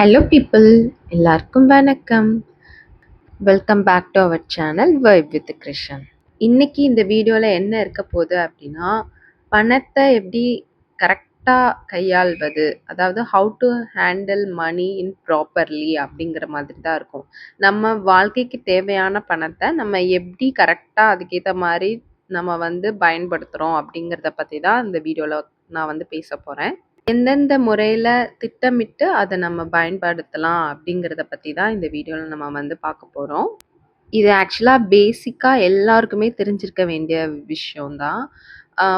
Hello people, எல்லாருக்கும் வணக்கம். Welcome back to our channel vibe with Krishan. இன்னைக்கு இந்த வீடியோவில் என்ன இருக்க போகுது அப்படின்னா, பணத்தை எப்படி கரெக்டாக கையாள்வது, அதாவது how to handle money in properly அப்படிங்கிற மாதிரி தான் இருக்கும். நம்ம வாழ்க்கைக்கு தேவையான பணத்தை நம்ம எப்படி கரெக்டாக அதுக்கேற்ற மாதிரி நம்ம பயன்படுத்துகிறோம் அப்படிங்கிறத பற்றி தான் இந்த வீடியோவில் நான் பேச போகிறேன். எந்தெந்த முறையில் திட்டமிட்டு அதை நம்ம பயன்படுத்தலாம் அப்படிங்கிறத பற்றி தான் இந்த வீடியோவில் நம்ம பார்க்க போகிறோம். இது ஆக்சுவலாக பேசிக்காக எல்லாருக்குமே தெரிஞ்சிருக்க வேண்டிய விஷயம்தான்.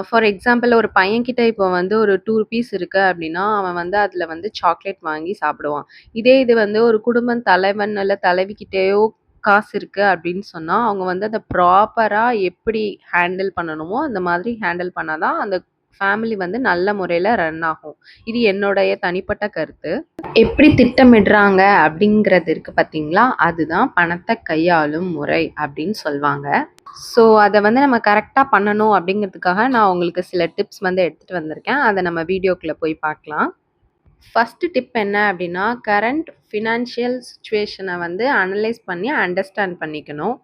ஃபார் எக்ஸாம்பிள், ஒரு பையன்கிட்ட இப்போ ஒரு ₹2 இருக்கு அப்படின்னா, அவன் அதில் சாக்லேட் வாங்கி சாப்பிடுவான். இதே இது ஒரு குடும்ப தலைவன் இல்லை தலைவிக்கிட்டேயோ காசு இருக்கு அப்படின்னு சொன்னா, அவங்க அத ப்ராப்பரா எப்படி ஹேண்டில் பண்ணணுமோ, அந்த மாதிரி ஹேண்டில் பண்ணா தான் அந்த ஃபேமிலி நல்ல முறையில ரன் ஆகும். இது என்னுடைய தனிப்பட்ட கருத்து. எப்படி திட்டமிடுறாங்க அப்படிங்கிறது இருக்கு பார்த்தீங்களா? அதுதான் பணத்தை கையாளும் முறை அப்படின்னு சொல்வாங்க. ஸோ அதை நம்ம கரெக்டாக பண்ணணும் அப்படிங்கிறதுக்காக நான் உங்களுக்கு சில டிப்ஸ் எடுத்துட்டு வந்திருக்கேன். அதை நம்ம வீடியோக்குள்ள போய் பார்க்கலாம். ஃபர்ஸ்ட் டிப் என்ன அப்படின்னா, கரண்ட் ஃபினான்ஷியல் சிச்சுவேஷனை அனலைஸ் பண்ணி அண்டர்ஸ்டாண்ட் பண்ணிக்கணும்.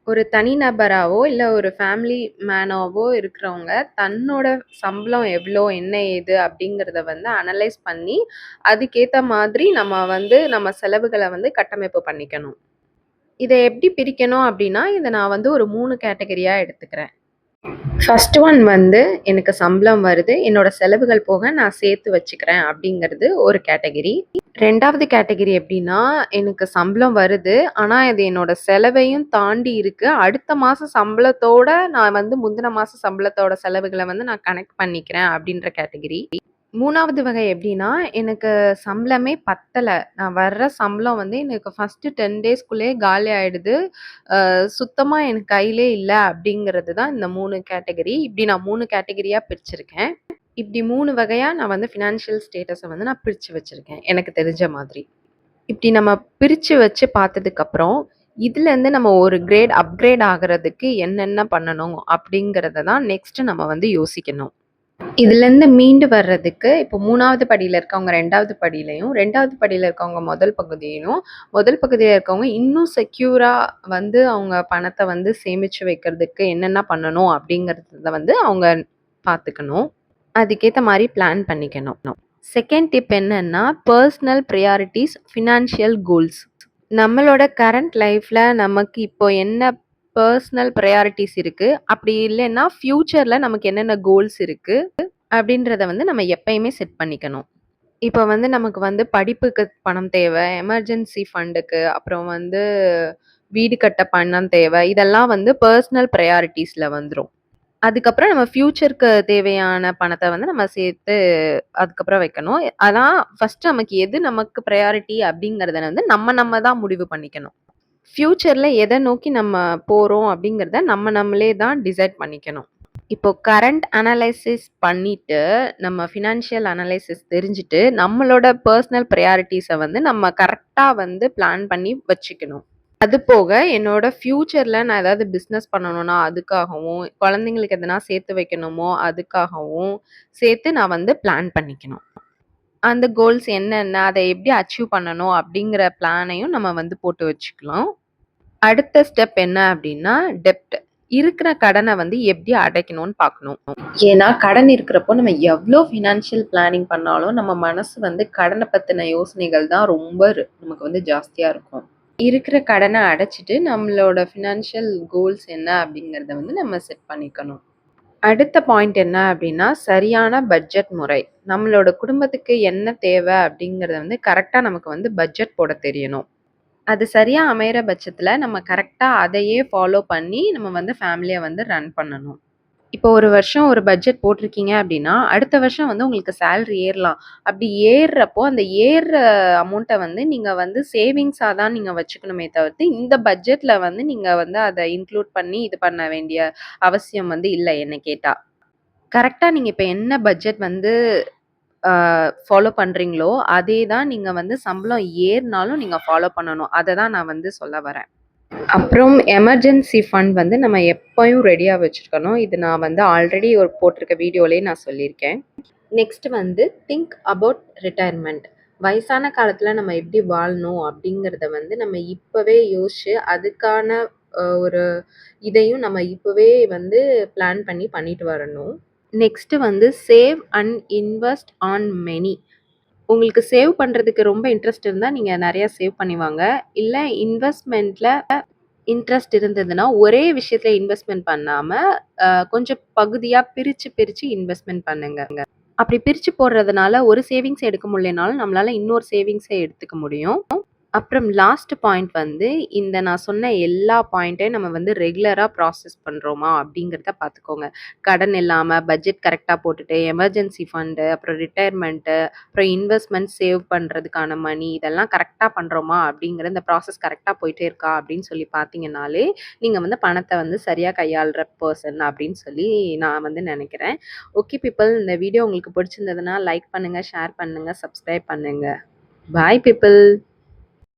ஒரு தனிநபராவோ இல்லை ஒரு ஃபேமிலி மேனாவோ இருக்கிறவங்க தன்னோட சம்பளம் எவ்வளோ என்ன ஏது அப்படிங்கிறத அனலைஸ் பண்ணி அதுக்கேற்ற மாதிரி நம்ம செலவுகளை கட்டமைப்பு பண்ணிக்கணும். இதை எப்படி பிரிக்கணும் அப்படின்னா, இதை நான் ஒரு 3 கேட்டகரியாக எடுத்துக்கிறேன். ஃபர்ஸ்ட் ஒன் எனக்கு சம்பளம் வருது, என்னோட செலவுகள் போக நான் சேர்த்து வச்சுக்கிறேன் அப்படிங்கிறது ஒரு கேட்டகரி. 2வது கேட்டகரி எப்படின்னா, எனக்கு சம்பளம் வருது, ஆனால் இது என்னோட செலவையும் தாண்டி இருக்கு. அடுத்த மாதம் சம்பளத்தோட நான் முந்தின மாதம் சம்பளத்தோட செலவுகளை நான் கனெக்ட் பண்ணிக்கிறேன் அப்படின்ற கேட்டகரி. 3வது வகை எப்படின்னா, எனக்கு சம்பளமே பத்தலை, நான் வர்ற சம்பளம் எனக்கு ஃபஸ்ட்டு 10 டேஸ்க்குள்ளேயே காலி ஆகிடுது, சுத்தமாக எனக்கு கையிலே இல்லை அப்படிங்கிறது தான் இந்த 3 கேட்டகரி. இப்படி நான் 3 கேட்டகரியாக பிரிச்சிருக்கேன். இப்படி 3 வகையாக நான் ஃபினான்ஷியல் ஸ்டேட்டஸை நான் பிரித்து வச்சுருக்கேன் எனக்கு தெரிஞ்ச மாதிரி. இப்படி நம்ம பிரித்து வச்சு பார்த்ததுக்கப்புறம் இதுலேருந்து நம்ம ஒரு கிரேட் அப்கிரேட் ஆகிறதுக்கு என்னென்ன பண்ணணும் அப்படிங்கிறத தான் நெக்ஸ்ட்டு நம்ம யோசிக்கணும். இதுலேருந்து மீண்டு வர்றதுக்கு இப்போ 3வது படியில் இருக்கவங்க 2வது படியிலையும், 2வது படியில் இருக்கவங்க முதல் பகுதியிலும், முதல் பகுதியில் இருக்கவங்க இன்னும் செக்யூராக அவங்க பணத்தை சேமித்து வைக்கிறதுக்கு என்னென்ன பண்ணணும் அப்படிங்கிறத அவங்க பார்த்துக்கணும். அதுக்கேற்ற மாதிரி பிளான் பண்ணிக்கணும். செகண்ட் டிப் என்னன்னா, பர்சனல் ப்ரியாரிட்டிஸ், ஃபினான்ஷியல் கோல்ஸ். நம்மளோட கரண்ட் லைஃப்பில் நமக்கு இப்போ என்ன பர்சனல் ப்ரையாரிட்டிஸ் இருக்குது, அப்படி இல்லைன்னா ஃப்யூச்சரில் நமக்கு என்னென்ன கோல்ஸ் இருக்குது அப்படின்றத நம்ம எப்பயுமே செட் பண்ணிக்கணும். இப்போ நமக்கு படிப்புக்கு பணம் தேவை, எமர்ஜென்சி ஃபண்டுக்கு, அப்புறம் வீடு கட்ட பணம் தேவை, இதெல்லாம் பர்சனல் ப்ரையாரிட்டிஸில் வந்துடும். அதுக்கப்புறம் நம்ம ஃப்யூச்சருக்கு தேவையான பணத்தை நம்ம சேர்த்து அதுக்கப்புறம் வைக்கணும். அதான் ஃபர்ஸ்ட் நமக்கு எது நமக்கு ப்ரையாரிட்டி அப்படிங்கிறத நம்ம தான் முடிவு பண்ணிக்கணும். ஃப்யூச்சரில் எதை நோக்கி நம்ம போகிறோம் அப்படிங்கிறத நம்மளே தான் டிசைட் பண்ணிக்கணும். இப்போ கரண்ட் அனலைசிஸ் பண்ணிட்டு, நம்ம ஃபினான்ஷியல் அனலைசிஸ் தெரிஞ்சுட்டு, நம்மளோட பர்சனல் ப்ரையாரிட்டிஸை நம்ம கரெக்டாக பிளான் பண்ணி வச்சுக்கணும். அது போக என்னோட ஃப்யூச்சரில் நான் ஏதாவது பிஸ்னஸ் பண்ணணும்னா அதுக்காகவும், குழந்தைங்களுக்கு எதனா சேர்த்து வைக்கணுமோ அதுக்காகவும் சேர்த்து நான் பிளான் பண்ணிக்கணும். அந்த கோல்ஸ் என்னென்ன, அதை எப்படி அச்சீவ் பண்ணணும் அப்படிங்கிற பிளானையும் நம்ம போட்டு வச்சுக்கலாம். அடுத்த ஸ்டெப் என்ன அப்படின்னா, டெப்ட். இருக்கிற கடனை எப்படி அடைக்கணும்னு பார்க்கணும். ஏன்னா கடன் இருக்கிறப்போ நம்ம எவ்வளோ ஃபினான்ஷியல் பிளானிங் பண்ணாலும் நம்ம மனசு கடனை பற்றின யோசனைகள் தான் ரொம்ப நமக்கு ஜாஸ்தியாக இருக்கும். இருக்கிற கடனை அடைச்சிட்டு நம்மளோட ஃபினான்ஷியல் கோல்ஸ் என்ன அப்படிங்கிறத நம்ம செட் பண்ணிக்கணும். அடுத்த பாயிண்ட் என்ன அப்படின்னா, சரியான பட்ஜெட் முறை. நம்மளோட குடும்பத்துக்கு என்ன தேவை அப்படிங்கிறத கரெக்டாக நமக்கு பட்ஜெட் போட தெரியணும். அது சரியா அமையிற பட்சத்தில் நம்ம கரெக்டாக அதையே ஃபாலோ பண்ணி நம்ம ஃபேமிலியை ரன் பண்ணணும். இப்போ ஒரு வருஷம் ஒரு பட்ஜெட் போட்டிருக்கீங்க அப்படின்னா, அடுத்த வருஷம் உங்களுக்கு சேலரி ஏறலாம். அப்படி ஏறுறப்போ அந்த ஏறுற அமௌண்ட்டை நீங்கள் சேவிங்ஸாக தான் நீங்கள் வச்சுக்கணுமே தவிர்த்து, இந்த பட்ஜெட்டில் நீங்கள் அதை இன்க்ளூட் பண்ணி இது பண்ண வேண்டிய அவசியம் இல்லை என்னை கேட்டால். கரெக்டாக நீங்கள் இப்போ என்ன பட்ஜெட் ஃபாலோ பண்ணுறீங்களோ அதே தான் நீங்கள் சம்பளம் ஏறினாலும் நீங்கள் ஃபாலோ பண்ணணும். அதை தான் நான் சொல்ல வரேன். அப்புறம் எமர்ஜென்சி ஃபண்ட் நம்ம எப்போயும் ரெடியாக வச்சுருக்கணும். இது நான் ஆல்ரெடி போட்டிருக்க வீடியோலேயே நான் சொல்லியிருக்கேன். Next think about retirement. வயசான காலத்துல நம்ம எப்படி வாழணும் அப்படிங்கிறத வந்து நம்ம இப்பவே யோசிச்சு, அதுக்கான ஒரு இதையும் நம்ம இப்பவே வந்து பிளான் பண்ணி பண்ணிட்டு வரணும். நெக்ஸ்ட் வந்து save and invest on money. உங்களுக்கு சேவ் பண்றதுக்கு ரொம்ப இன்ட்ரெஸ்ட் இருந்தா, நீங்க நெறைய சேவ் பண்ணி வாங்க. இல்ல இன்வெஸ்ட்மென்ட்ல இன்ட்ரெஸ்ட் இருந்ததுன்னா, ஒரே விஷயத்துல இன்வெஸ்ட்மென்ட் பண்ணாம, கொஞ்சம் பகுதியா பிரிச்சு, பிரிச்சு இன்வெஸ்ட்மென்ட் பண்ணுங்க. அப்படி பிரிச்சு போடுறதுனால, ஒரு சேவிங்ஸ் எடுக்க முடியலனாலும், நம்மளால இன்னொரு சேவிங்ஸ எடுத்துக்க முடியும். அப்புறம் லாஸ்ட் பாயிண்ட் வந்து, இந்த நான் சொன்ன எல்லா பாயிண்ட்டையும் நம்ம வந்து ரெகுலரா ப்ராசஸ் பண்றோமா அப்படிங்கிறத பார்த்துக்கோங்க. கடன் இல்லாம, பட்ஜெட் கரெக்ட்டா போட்டுட்டு, எமர்ஜென்சி ஃபண்டு, அப்புறம் ரிட்டயர்மென்ட்டு, அப்புறம் இன்வெஸ்ட்மென்ட் சேவ் பண்றதுக்கான மணி, இதெல்லாம் கரெக்ட்டா பண்றோமா அப்படிங்கிற இந்த ப்ராசஸ் கரெக்ட்டா போயிட்டே இருக்கா அப்படின்னு சொல்லி பார்த்தீங்கன்னாலே, நீங்க வந்து பணத்த வந்து சரியா கையாள்ற பெர்சன் அப்படின்னு சொல்லி நான் வந்து நெனைக்கிறேன். ஓகே பீப்பிள், இந்த வீடியோ உங்களுக்கு பிடிச்சிருந்ததுன்னா லைக் பண்ணுங்க, ஷேர் பண்ணுங்க, சப்ஸ்கிரைப் பண்ணுங்க. பாய் பீப்பிள்.